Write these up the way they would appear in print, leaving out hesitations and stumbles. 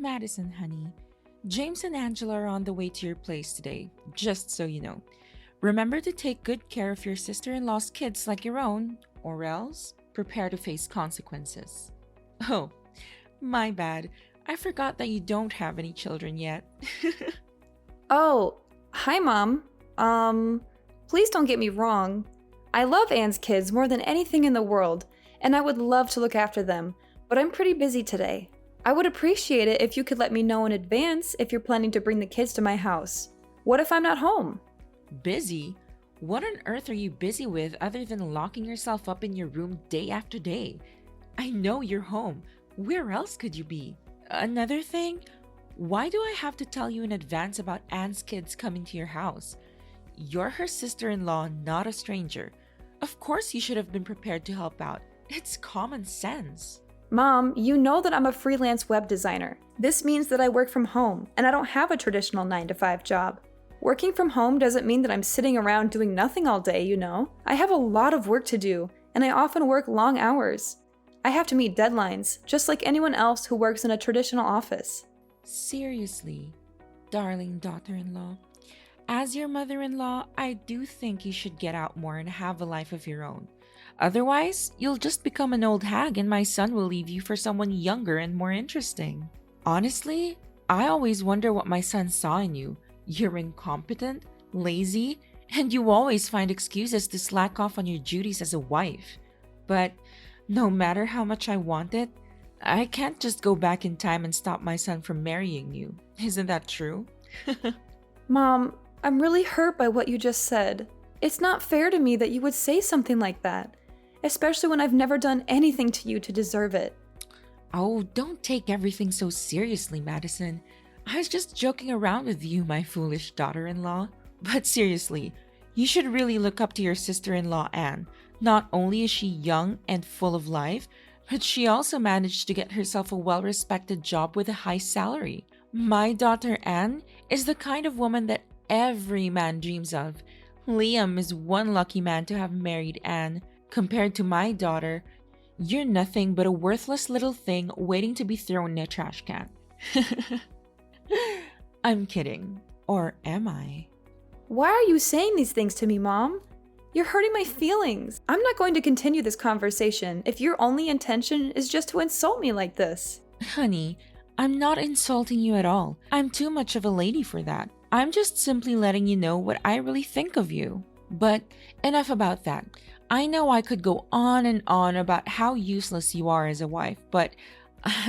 Madison, honey. James and Angela are on the way to your place today, just so you know. Remember to take good care of your sister in law's kids like your own, or else prepare to face consequences. Oh, my bad. I forgot that you don't have any children yet. Oh, hi, Mom. Please don't get me wrong. I love Anne's kids more than anything in the world, and I would love to look after them, but I'm pretty busy today. I would appreciate it if you could let me know in advance if you're planning to bring the kids to my house. What if I'm not home? Busy? What on earth are you busy with other than locking yourself up in your room day after day? I know you're home. Where else could you be? Another thing, why do I have to tell you in advance about Anne's kids coming to your house? You're her sister in law, not a stranger. Of course, you should have been prepared to help out. It's common sense. Mom, you know that I'm a freelance web designer. This means that I work from home, and I don't have a traditional 9-to-5 job. Working from home doesn't mean that I'm sitting around doing nothing all day, you know? I have a lot of work to do, and I often work long hours. I have to meet deadlines, just like anyone else who works in a traditional office. Seriously, darling daughter-in-law. As your mother-in-law, I do think you should get out more and have a life of your own. Otherwise, you'll just become an old hag and my son will leave you for someone younger and more interesting. Honestly, I always wonder what my son saw in you. You're incompetent, lazy, and you always find excuses to slack off on your duties as a wife. But no matter how much I want it, I can't just go back in time and stop my son from marrying you. Isn't that true? Mom, I'm really hurt by what you just said. It's not fair to me that you would say something like that, especially when I've never done anything to you to deserve it. Oh, don't take everything so seriously, Madison. I was just joking around with you, my foolish daughter-in-law. But seriously, you should really look up to your sister-in-law, Anne. Not only is she young and full of life, but she also managed to get herself a well-respected job with a high salary. My daughter, Anne, is the kind of woman that every man dreams of. Liam is one lucky man to have married Anne. Compared to my daughter, you're nothing but a worthless little thing waiting to be thrown in a trash can. I'm kidding. Or am I? Why are you saying these things to me, Mom? You're hurting my feelings. I'm not going to continue this conversation if your only intention is just to insult me like this. Honey, I'm not insulting you at all. I'm too much of a lady for that. I'm just simply letting you know what I really think of you. But enough about that. I know I could go on and on about how useless you are as a wife, but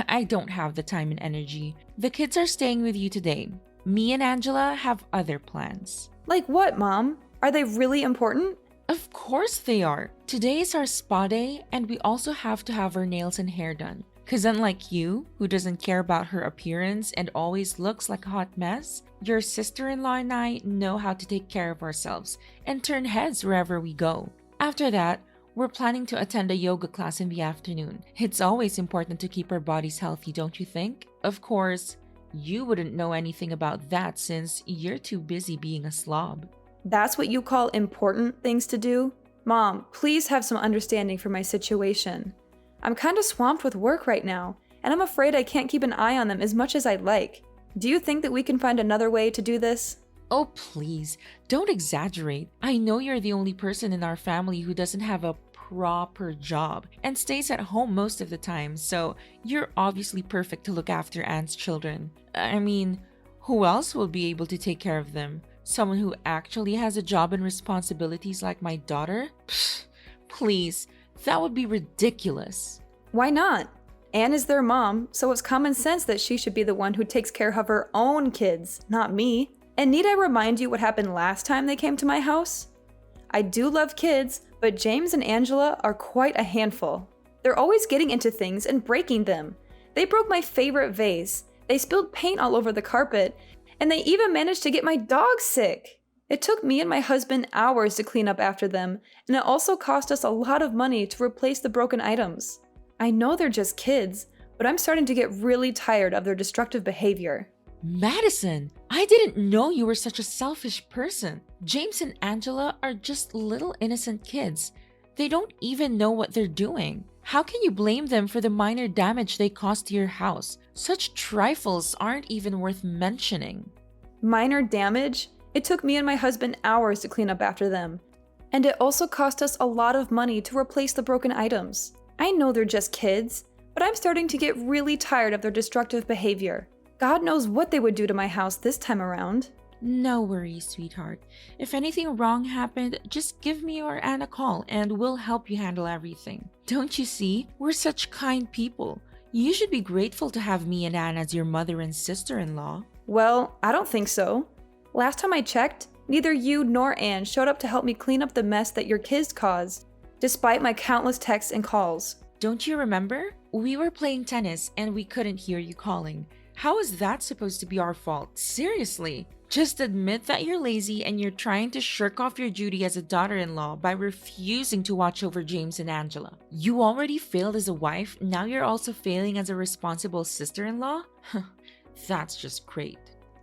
I don't have the time and energy. The kids are staying with you today. Me and Angela have other plans. Like what, Mom? Are they really important? Of course they are. Today is our spa day, and we also have to have our nails and hair done. Because unlike you, who doesn't care about her appearance and always looks like a hot mess, your sister-in-law and I know how to take care of ourselves and turn heads wherever we go. After that, we're planning to attend a yoga class in the afternoon. It's always important to keep our bodies healthy, don't you think? Of course, you wouldn't know anything about that since you're too busy being a slob. That's what you call important things to do? Mom, please have some understanding for my situation. I'm kind of swamped with work right now, and I'm afraid I can't keep an eye on them as much as I'd like. Do you think that we can find another way to do this? Oh, please, don't exaggerate. I know you're the only person in our family who doesn't have a proper job and stays at home most of the time, so you're obviously perfect to look after Anne's children. I mean, who else will be able to take care of them? Someone who actually has a job and responsibilities like my daughter? Pfft, please, that would be ridiculous. Why not? Anne is their mom, so it's common sense that she should be the one who takes care of her own kids, not me. And need I remind you what happened last time they came to my house? I do love kids, but James and Angela are quite a handful. They're always getting into things and breaking them. They broke my favorite vase, they spilled paint all over the carpet, and they even managed to get my dog sick. It took me and my husband hours to clean up after them, and it also cost us a lot of money to replace the broken items. I know they're just kids, but I'm starting to get really tired of their destructive behavior. Madison, I didn't know you were such a selfish person. James and Angela are just little innocent kids. They don't even know what they're doing. How can you blame them for the minor damage they caused to your house? Such trifles aren't even worth mentioning. Minor damage? It took me and my husband hours to clean up after them. And it also cost us a lot of money to replace the broken items. I know they're just kids, but I'm starting to get really tired of their destructive behavior. God knows what they would do to my house this time around. No worries, sweetheart. If anything wrong happened, just give me or Anne a call and we'll help you handle everything. Don't you see? We're such kind people. You should be grateful to have me and Anne as your mother and sister-in-law. Well, I don't think so. Last time I checked, neither you nor Anne showed up to help me clean up the mess that your kids caused, despite my countless texts and calls. Don't you remember? We were playing tennis and we couldn't hear you calling. How is that supposed to be our fault? Seriously. Just admit that you're lazy and you're trying to shirk off your duty as a daughter-in-law by refusing to watch over James and Angela. You already failed as a wife, now you're also failing as a responsible sister-in-law? That's just great.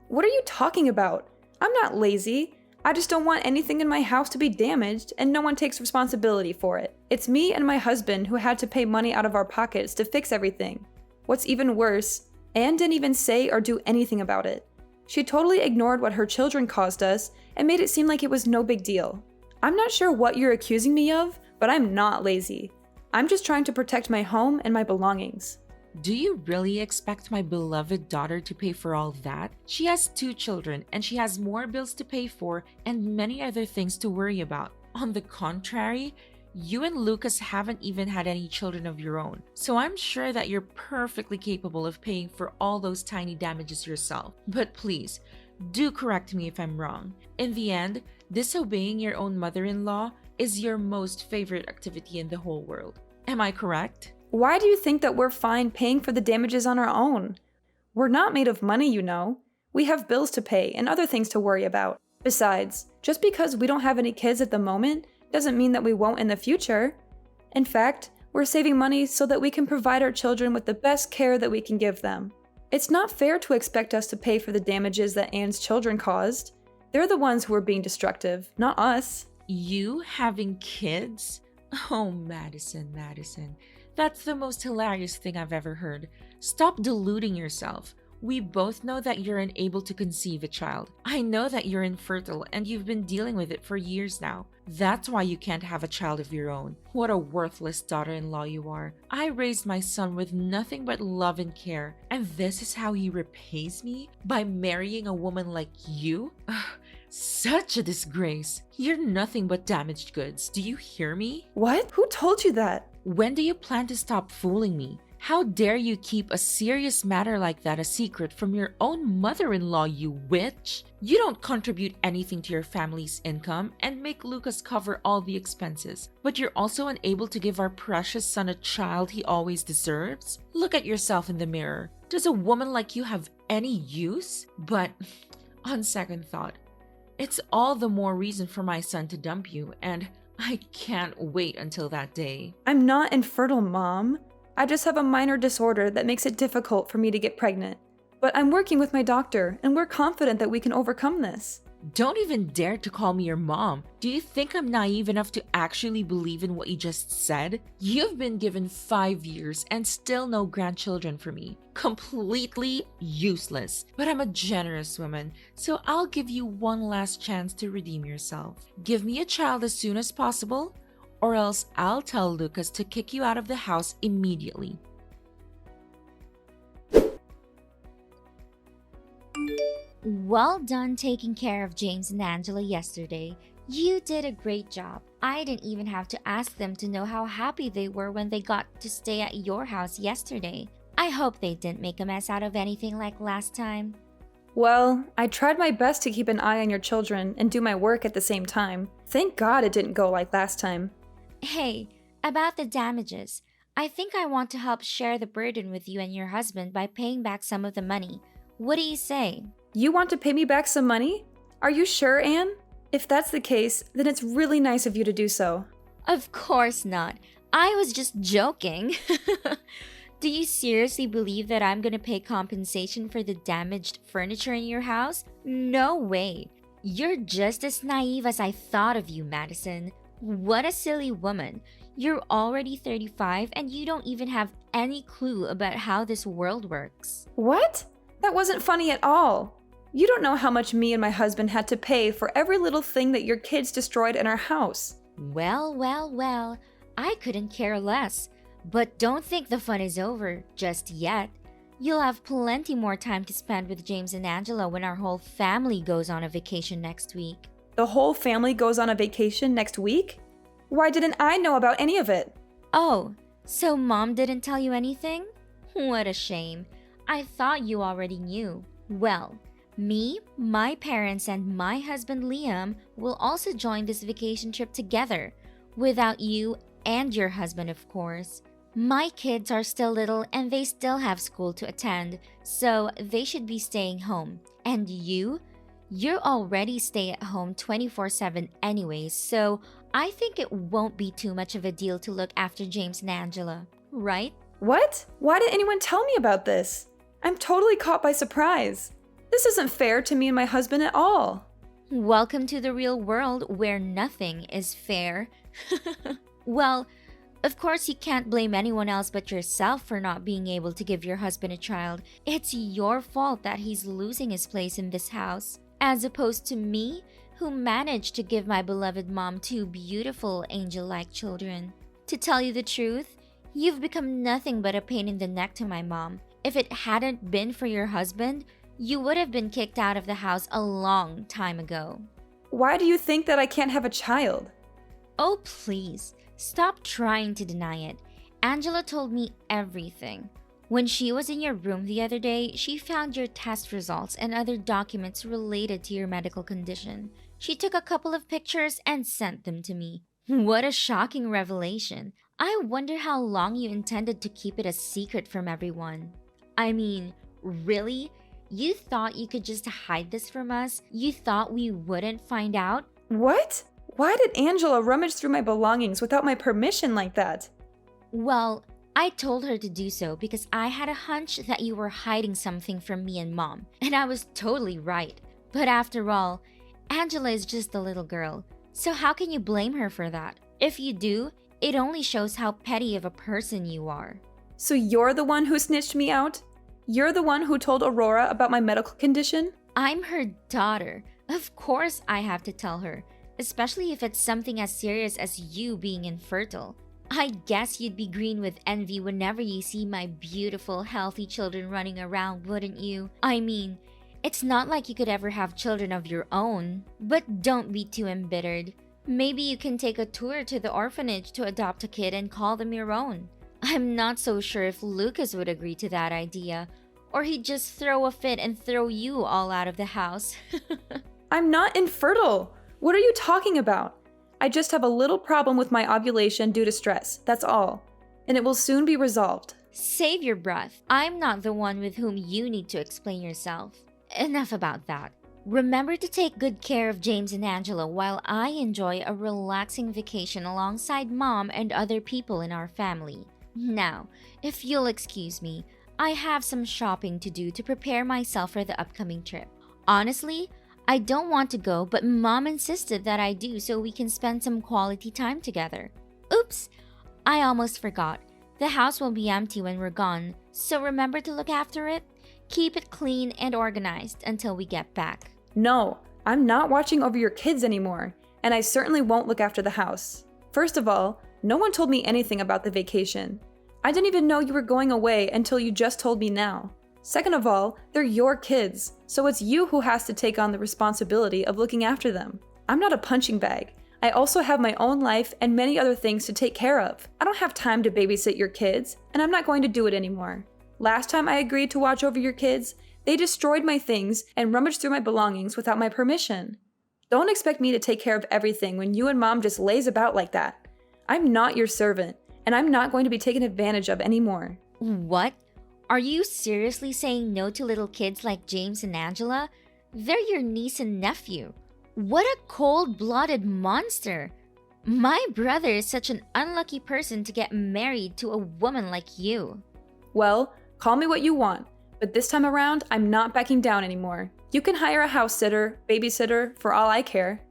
What are you talking about? I'm not lazy. I just don't want anything in my house to be damaged and no one takes responsibility for it. It's me and my husband who had to pay money out of our pockets to fix everything. What's even worse, Anne didn't even say or do anything about it. She totally ignored what her children caused us and made it seem like it was no big deal. I'm not sure what you're accusing me of, but I'm not lazy. I'm just trying to protect my home and my belongings. Do you really expect my beloved daughter to pay for all that? She has 2 children and she has more bills to pay for and many other things to worry about. On the contrary, you and Lucas haven't even had any children of your own, so I'm sure that you're perfectly capable of paying for all those tiny damages yourself. But please, do correct me if I'm wrong. In the end, disobeying your own mother-in-law is your most favorite activity in the whole world. Am I correct? Why do you think that we're fine paying for the damages on our own? We're not made of money, you know. We have bills to pay and other things to worry about. Besides, just because we don't have any kids at the moment doesn't mean that we won't in the future. In fact, we're saving money so that we can provide our children with the best care that we can give them. It's not fair to expect us to pay for the damages that Anne's children caused. They're the ones who are being destructive, not us. You having kids? Oh, Madison. That's the most hilarious thing I've ever heard. Stop deluding yourself. We both know that you're unable to conceive a child. I know that you're infertile and you've been dealing with it for years now. That's why you can't have a child of your own. What a worthless daughter-in-law you are. I raised my son with nothing but love and care, and this is how he repays me? By marrying a woman like you? Ugh, such a disgrace. You're nothing but damaged goods. Do you hear me? What? Who told you that? When do you plan to stop fooling me? How dare you keep a serious matter like that a secret from your own mother-in-law, you witch? You don't contribute anything to your family's income and make Lucas cover all the expenses, but you're also unable to give our precious son a child he always deserves? Look at yourself in the mirror. Does a woman like you have any use? But on second thought, it's all the more reason for my son to dump you, and I can't wait until that day. I'm not infertile, Mom. I just have a minor disorder that makes it difficult for me to get pregnant. But I'm working with my doctor, and we're confident that we can overcome this. Don't even dare to call me your mom. Do you think I'm naive enough to actually believe in what you just said? You've been given 5 years and still no grandchildren for me. Completely useless. But I'm a generous woman, so I'll give you one last chance to redeem yourself. Give me a child as soon as possible, or else I'll tell Lucas to kick you out of the house immediately. Well done taking care of James and Angela yesterday. You did a great job. I didn't even have to ask them to know how happy they were when they got to stay at your house yesterday. I hope they didn't make a mess out of anything like last time. Well, I tried my best to keep an eye on your children and do my work at the same time. Thank God it didn't go like last time. Hey, about the damages. I think I want to help share the burden with you and your husband by paying back some of the money. What do you say? You want to pay me back some money? Are you sure, Anne? If that's the case, then it's really nice of you to do so. Of course not. I was just joking. Do you seriously believe that I'm gonna pay compensation for the damaged furniture in your house? No way. You're just as naive as I thought of you, Madison. What a silly woman. You're already 35 and you don't even have any clue about how this world works. What? That wasn't funny at all. You don't know how much me and my husband had to pay for every little thing that your kids destroyed in our house. Well, I couldn't care less. But don't think the fun is over just yet. You'll have plenty more time to spend with James and Angela when our whole family goes on a vacation next week. The whole family goes on a vacation next week? Why didn't I know about any of it? Oh, so Mom didn't tell you anything? What a shame. I thought you already knew. Well, me, my parents, and my husband Liam will also join this vacation trip together. Without you and your husband, of course. My kids are still little and they still have school to attend, so they should be staying home. And you're already stay at home 24/7 anyways, so I think it won't be too much of a deal to look after James and Angela, right? What? Why didn't anyone tell me about this? I'm totally caught by surprise. This isn't fair to me and my husband at all. Welcome to the real world where nothing is fair. Well, of course you can't blame anyone else but yourself for not being able to give your husband a child. It's your fault that he's losing his place in this house, as opposed to me, who managed to give my beloved mom 2 beautiful angel-like children. To tell you the truth, you've become nothing but a pain in the neck to my mom. If it hadn't been for your husband, you would have been kicked out of the house a long time ago. Why do you think that I can't have a child? Oh, please, stop trying to deny it. Angela told me everything. When she was in your room the other day, she found your test results and other documents related to your medical condition. She took a couple of pictures and sent them to me. What a shocking revelation. I wonder how long you intended to keep it a secret from everyone. I mean, really? You thought you could just hide this from us? You thought we wouldn't find out? What? Why did Angela rummage through my belongings without my permission like that? Well, I told her to do so because I had a hunch that you were hiding something from me and Mom, and I was totally right. But after all, Angela is just a little girl, so how can you blame her for that? If you do, it only shows how petty of a person you are. So you're the one who snitched me out? You're the one who told Aurora about my medical condition? I'm her daughter. Of course I have to tell her, especially if it's something as serious as you being infertile. I guess you'd be green with envy whenever you see my beautiful, healthy children running around, wouldn't you? I mean, it's not like you could ever have children of your own. But don't be too embittered. Maybe you can take a tour to the orphanage to adopt a kid and call them your own. I'm not so sure if Lucas would agree to that idea, or he'd just throw a fit and throw you all out of the house. I'm not infertile. What are you talking about? I just have a little problem with my ovulation due to stress, that's all. And it will soon be resolved. Save your breath. I'm not the one with whom you need to explain yourself. Enough about that. Remember to take good care of James and Angela while I enjoy a relaxing vacation alongside Mom and other people in our family. Now, if you'll excuse me, I have some shopping to do to prepare myself for the upcoming trip. Honestly, I don't want to go, but Mom insisted that I do so we can spend some quality time together. Oops, I almost forgot. The house will be empty when we're gone, so remember to look after it. Keep it clean and organized until we get back. No, I'm not watching over your kids anymore, and I certainly won't look after the house. First of all, no one told me anything about the vacation. I didn't even know you were going away until you just told me now. Second of all, they're your kids, so it's you who has to take on the responsibility of looking after them. I'm not a punching bag. I also have my own life and many other things to take care of. I don't have time to babysit your kids, and I'm not going to do it anymore. Last time I agreed to watch over your kids, they destroyed my things and rummaged through my belongings without my permission. Don't expect me to take care of everything when you and Mom just lays about like that. I'm not your servant, and I'm not going to be taken advantage of anymore. What? Are you seriously saying no to little kids like James and Angela? They're your niece and nephew. What a cold-blooded monster! My brother is such an unlucky person to get married to a woman like you. Well, call me what you want, but this time around, I'm not backing down anymore. You can hire a house sitter, babysitter, for all I care.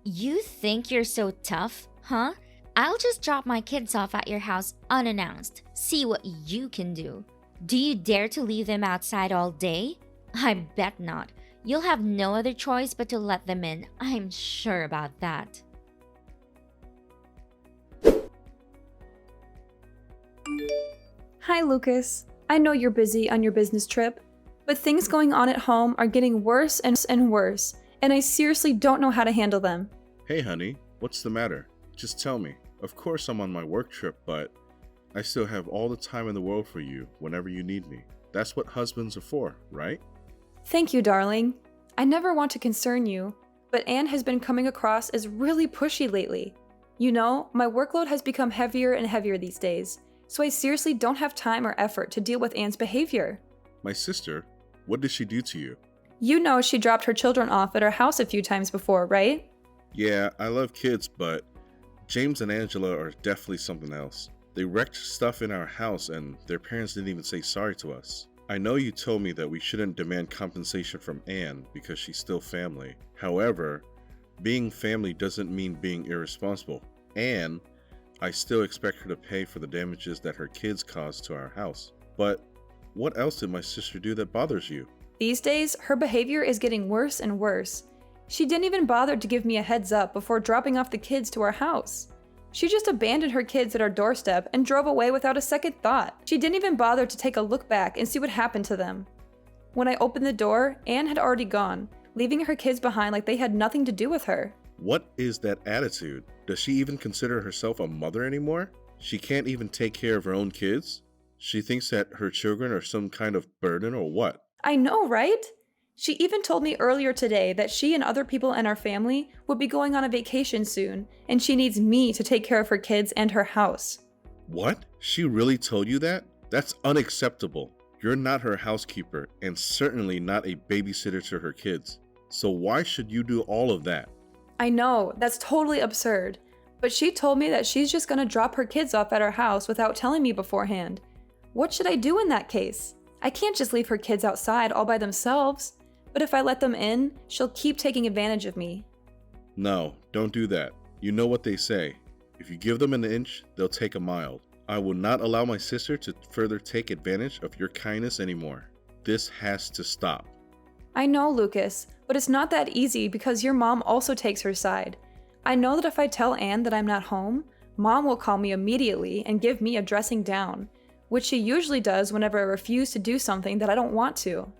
You think you're so tough, huh? I'll just drop my kids off at your house unannounced. See what you can do. Do you dare to leave them outside all day? I bet not. You'll have no other choice but to let them in. I'm sure about that. Hi, Lucas. I know you're busy on your business trip, but things going on at home are getting worse and worse, and I seriously don't know how to handle them. Hey honey, what's the matter? Just tell me. Of course I'm on my work trip, but I still have all the time in the world for you whenever you need me. That's what husbands are for, right? Thank you, darling. I never want to concern you, but Anne has been coming across as really pushy lately. You know, my workload has become heavier and heavier these days, so I seriously don't have time or effort to deal with Anne's behavior. My sister? What did she do to you? You know she dropped her children off at our house a few times before, right? Yeah, I love kids, but James and Angela are definitely something else. They wrecked stuff in our house and their parents didn't even say sorry to us. I know you told me that we shouldn't demand compensation from Anne because she's still family. However, being family doesn't mean being irresponsible. And I still expect her to pay for the damages that her kids caused to our house. But what else did my sister do that bothers you? These days, her behavior is getting worse and worse. She didn't even bother to give me a heads up before dropping off the kids to our house. She just abandoned her kids at our doorstep and drove away without a second thought. She didn't even bother to take a look back and see what happened to them. When I opened the door, Anne had already gone, leaving her kids behind like they had nothing to do with her. What is that attitude? Does she even consider herself a mother anymore? She can't even take care of her own kids? She thinks that her children are some kind of burden or what? I know, right? She even told me earlier today that she and other people in our family would be going on a vacation soon, and she needs me to take care of her kids and her house. What? She really told you that? That's unacceptable. You're not her housekeeper and certainly not a babysitter to her kids. So why should you do all of that? I know, that's totally absurd. But she told me that she's just gonna drop her kids off at our house without telling me beforehand. What should I do in that case? I can't just leave her kids outside all by themselves. But if I let them in, she'll keep taking advantage of me. No, don't do that. You know what they say. If you give them an inch, they'll take a mile. I will not allow my sister to further take advantage of your kindness anymore. This has to stop. I know, Lucas, but it's not that easy because your mom also takes her side. I know that if I tell Anne that I'm not home, Mom will call me immediately and give me a dressing down, which she usually does whenever I refuse to do something that I don't want to.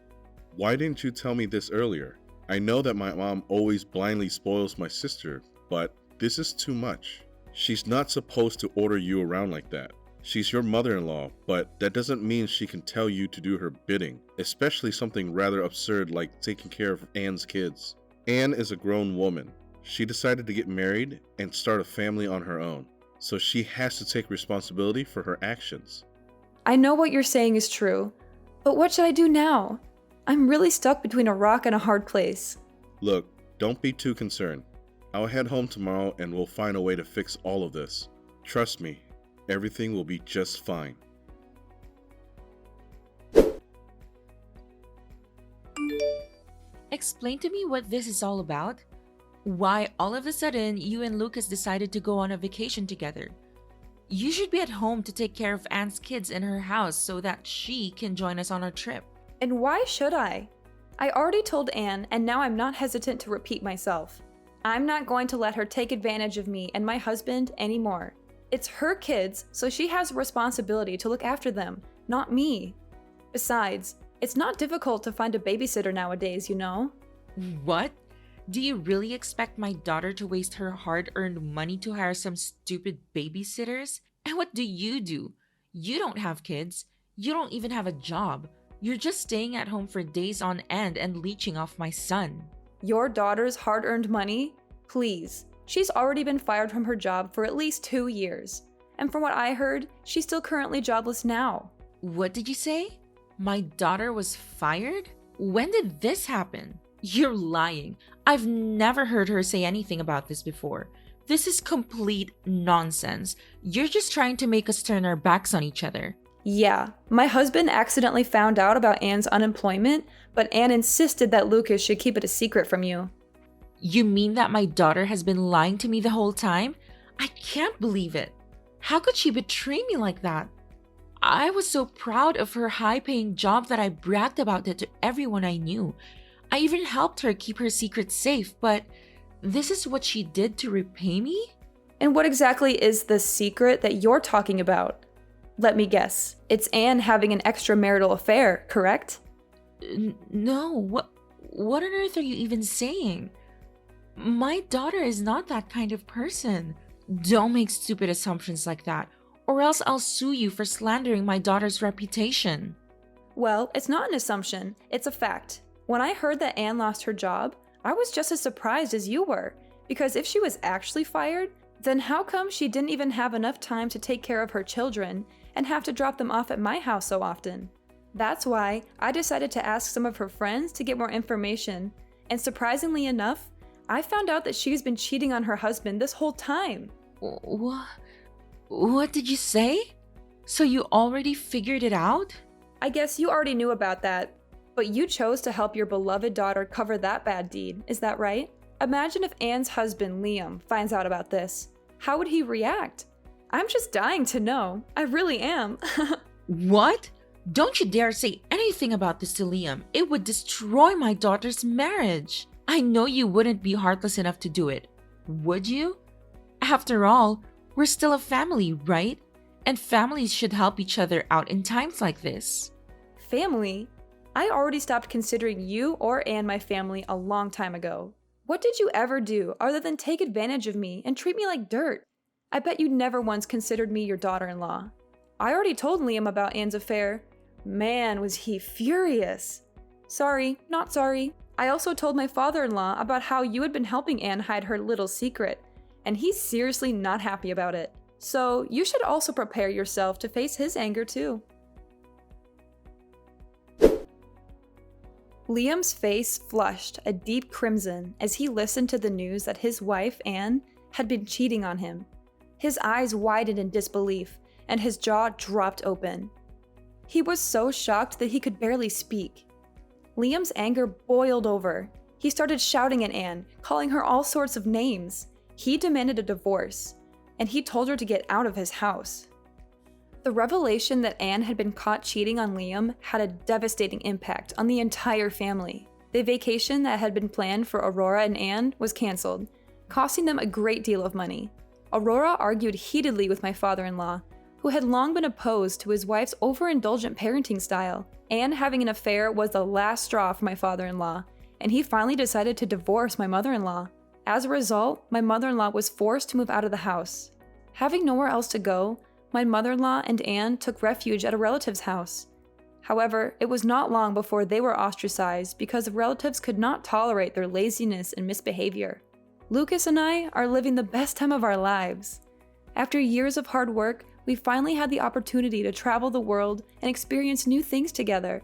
Why didn't you tell me this earlier? I know that my mom always blindly spoils my sister, but this is too much. She's not supposed to order you around like that. She's your mother-in-law, but that doesn't mean she can tell you to do her bidding, especially something rather absurd like taking care of Anne's kids. Anne is a grown woman. She decided to get married and start a family on her own, so she has to take responsibility for her actions. I know what you're saying is true, but what should I do now? I'm really stuck between a rock and a hard place. Look, don't be too concerned. I'll head home tomorrow and we'll find a way to fix all of this. Trust me, everything will be just fine. Explain to me what this is all about. Why all of a sudden you and Lucas decided to go on a vacation together? You should be at home to take care of Anne's kids in her house so that she can join us on our trip. And why should I? I already told Anne, and now I'm not hesitant to repeat myself. I'm not going to let her take advantage of me and my husband anymore. It's her kids, so she has a responsibility to look after them, not me. Besides, it's not difficult to find a babysitter nowadays, you know? What? Do you really expect my daughter to waste her hard-earned money to hire some stupid babysitters? And what do? You don't have kids. You don't even have a job. You're just staying at home for days on end and leeching off my son. Your daughter's hard-earned money? Please. She's already been fired from her job for at least 2 years. And from what I heard, she's still currently jobless now. What did you say? My daughter was fired? When did this happen? You're lying. I've never heard her say anything about this before. This is complete nonsense. You're just trying to make us turn our backs on each other. Yeah, my husband accidentally found out about Anne's unemployment, but Anne insisted that Lucas should keep it a secret from you. You mean that my daughter has been lying to me the whole time? I can't believe it. How could she betray me like that? I was so proud of her high-paying job that I bragged about it to everyone I knew. I even helped her keep her secret safe, but this is what she did to repay me? And what exactly is the secret that you're talking about? Let me guess. It's Anne having an extramarital affair, correct? No, what on earth are you even saying? My daughter is not that kind of person. Don't make stupid assumptions like that, or else I'll sue you for slandering my daughter's reputation. Well, it's not an assumption, it's a fact. When I heard that Anne lost her job, I was just as surprised as you were, because if she was actually fired, then how come she didn't even have enough time to take care of her children and have to drop them off at my house so often? That's why I decided to ask some of her friends to get more information, and surprisingly enough, I found out that she's been cheating on her husband this whole time. What did you say? So you already figured it out? I guess you already knew about that, but you chose to help your beloved daughter cover that bad deed, is that right? Imagine if Anne's husband, Liam, finds out about this. How would he react? I'm just dying to know. I really am. What? Don't you dare say anything about this to Liam. It would destroy my daughter's marriage. I know you wouldn't be heartless enough to do it. Would you? After all, we're still a family, right? And families should help each other out in times like this. Family? I already stopped considering you or Anne my family a long time ago. What did you ever do other than take advantage of me and treat me like dirt? I bet you never once considered me your daughter-in-law. I already told Liam about Anne's affair. Man, was he furious. Sorry, not sorry. I also told my father-in-law about how you had been helping Anne hide her little secret, and he's seriously not happy about it. So you should also prepare yourself to face his anger too. Liam's face flushed a deep crimson as he listened to the news that his wife, Anne, had been cheating on him. His eyes widened in disbelief, and his jaw dropped open. He was so shocked that he could barely speak. Liam's anger boiled over. He started shouting at Anne, calling her all sorts of names. He demanded a divorce, and he told her to get out of his house. The revelation that Anne had been caught cheating on Liam had a devastating impact on the entire family. The vacation that had been planned for Aurora and Anne was canceled, costing them a great deal of money. Aurora argued heatedly with my father-in-law, who had long been opposed to his wife's overindulgent parenting style. Anne having an affair was the last straw for my father-in-law, and he finally decided to divorce my mother-in-law. As a result, my mother-in-law was forced to move out of the house. Having nowhere else to go, my mother-in-law and Anne took refuge at a relative's house. However, it was not long before they were ostracized because the relatives could not tolerate their laziness and misbehavior. Lucas and I are living the best time of our lives. After years of hard work, we finally had the opportunity to travel the world and experience new things together.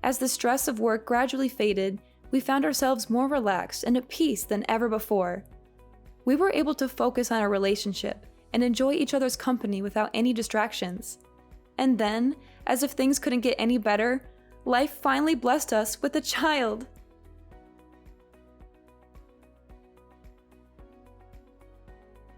As the stress of work gradually faded, we found ourselves more relaxed and at peace than ever before. We were able to focus on our relationship and enjoy each other's company without any distractions. And then, as if things couldn't get any better, life finally blessed us with a child.